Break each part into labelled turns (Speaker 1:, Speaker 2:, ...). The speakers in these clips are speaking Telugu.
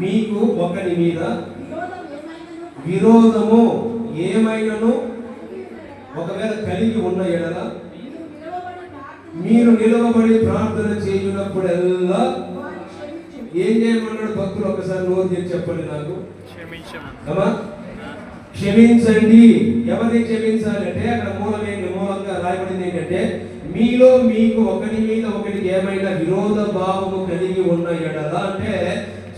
Speaker 1: మీకు ఒకరి మీద విరోధము ఏమైనను ఒకవేళ కలిగి ఉన్న ఎడల మీరు నిలవబడి ప్రార్థన చేయునప్పుడల్లా ఏం చేయమన్నాడు భక్తులు? ఒకసారి నోరు చేసి చెప్పండి నాకు. క్షమించండి. ఎవరిని క్షమించాలంటే అక్కడ మూలంగా రాయబడింది ఏంటంటే మీలో మీకు ఒకరి మీద ఒకరికి ఏమైనా విరోధ భావము కలిగి ఉన్న ఎడల అంటే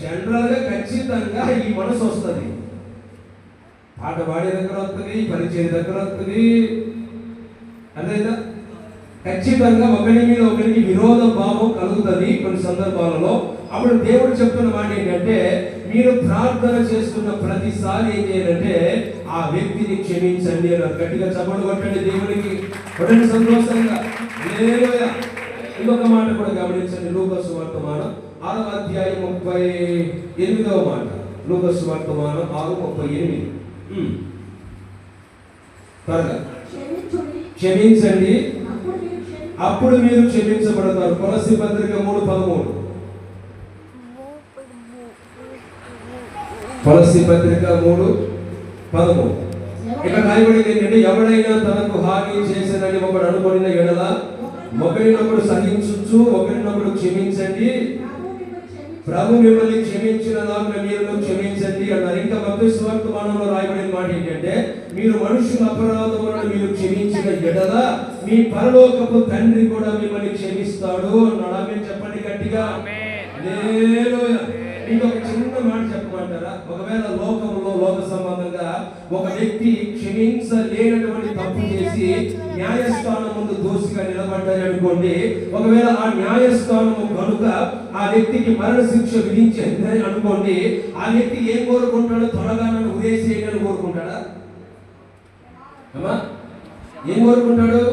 Speaker 1: జనరల్ గా ఖచ్చితంగా ఈ మనసు వస్తుంది. పాట పాడే దగ్గర వస్తుంది, పరిచయం దగ్గర వస్తుంది, అదేదా ఖచ్చితంగా ఒకరి మీద ఒకరికి విరోధ భావం కలుగుతుంది కొన్ని సందర్భాలలో. అప్పుడు దేవుడు చెప్తున్న మాట ఏంటంటే మీరు ప్రార్థన చేస్తున్న ప్రతిసారి ఏం చేయాలంటే ఆ వ్యక్తిని క్షమించండి అని గట్టిగా చప్పట్లు కొట్టండి దేవునికి. సంతోషంగా. ఇంకొక మాట కూడా గమనించండి. లూకా సువార్తమానం 6వ అధ్యాయం 38వ మాట. లూకా సువార్తమానం 6:38. త్వరగా. క్షమించండి అప్పుడు మీరు క్షమించబడతారు. కొలస్సీ పత్రిక 3:13. కొలస్సీ పత్రిక 3:13. ఇక్కడ రాయబడింది ఏంటంటే ఎవడైనా తనకు హాని చేసేదని ఒకడు అనుకున్న ఎడల ఒకరినొకడు సహించు, ఒకరినొకడు క్షమించండి, ప్రభు మిమ్మల్ని క్షమించిన దాన్ని మీరు క్షమించండి అన్నారు. ఇంకా మత్తయి సువార్తమానంలో రాయబడిన మాట ఏంటంటే మీరు మనుషుల అపరాధములను మీరు క్షమించిన ఎడల మీ పరలోకపు తండ్రి కూడా మిమ్మల్ని క్షమిస్తాడు అన్నాడు. ఆమేన్ చెప్పండి గట్టిగా. హల్లెలూయా. ఇంకొక చిన్న మాట చెప్పమంటారా? ఒకవేళ లోకంలో లోక సంబంధంగా ఒక వ్యక్తి క్షమించలేనటువంటి తప్పు చేసి న్యాయస్థానం ముందు దోషిగా నిలబడ్డారు అనుకోండి. ఒకవేళ ఆ న్యాయస్థానము కనుక ఆ వ్యక్తికి మరణ శిక్ష విధించిందని అనుకోండి. ఆ వ్యక్తి ఏం కోరుకుంటాడో? త్వరగా నన్ను ఉదేశేయాలని కోరుకుంటాడా? ఏం కోరుకుంటాడు?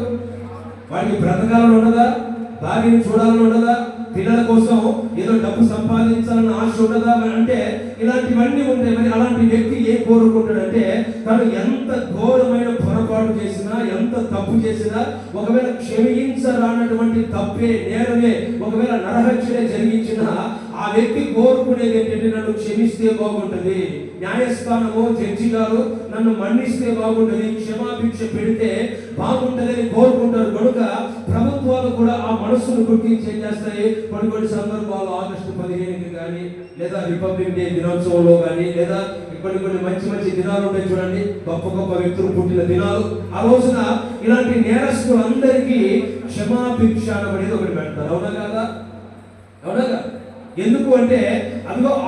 Speaker 1: వాడికి బ్రతకాలని ఉండదా? భార్యని చూడాలని ఉండదా? పిల్లల కోసం ఏదో డబ్బు సంపాదించాలని ఆశ ఉండదా? అంటే ఇలాంటివన్నీ ఉంటాయి. మరి అలాంటి వ్యక్తి ఏం కోరుకుంటాడంటే తను ఎంత ఘోరమైన పొరపాటు చేసినా, ఎంత తప్పు చేసినా, ఒకవేళ క్షమించరానటువంటి తప్పే, నేరమే, ఒకవేళ నరహత్యనే జరిగించినా ఆ వ్యక్తి కోరుకునేది ఏంటంటే నన్ను క్షమిస్తే బాగుంటుంది, న్యాయస్థానము జడ్జి గారు నన్ను మన్నిస్తే బాగుంటుంది, క్షమాభిక్ష పెడితే బాగుంటుంది అని కోరుకుంటారు. కనుక ప్రభుత్వాలు కూడా ఆ మనస్సును గుర్తించి ఏం చేస్తాయి? కొన్ని సందర్భాలు ఆగస్టు 15కి కానీ, లేదా రిపబ్లిక్ డే దినోత్సవంలో కానీ, లేదా కొన్ని మంచి దినాలు ఉంటాయి చూడండి, గొప్ప వ్యక్తులు పుట్టిన దినాలు. ఆ రోజున ఇలాంటి నేరస్తులందరికీ క్షమాభిక్ష అనేది ఒకటి పెడతారు. అవునా కాదా? ఎందుకు అంటే అదిగో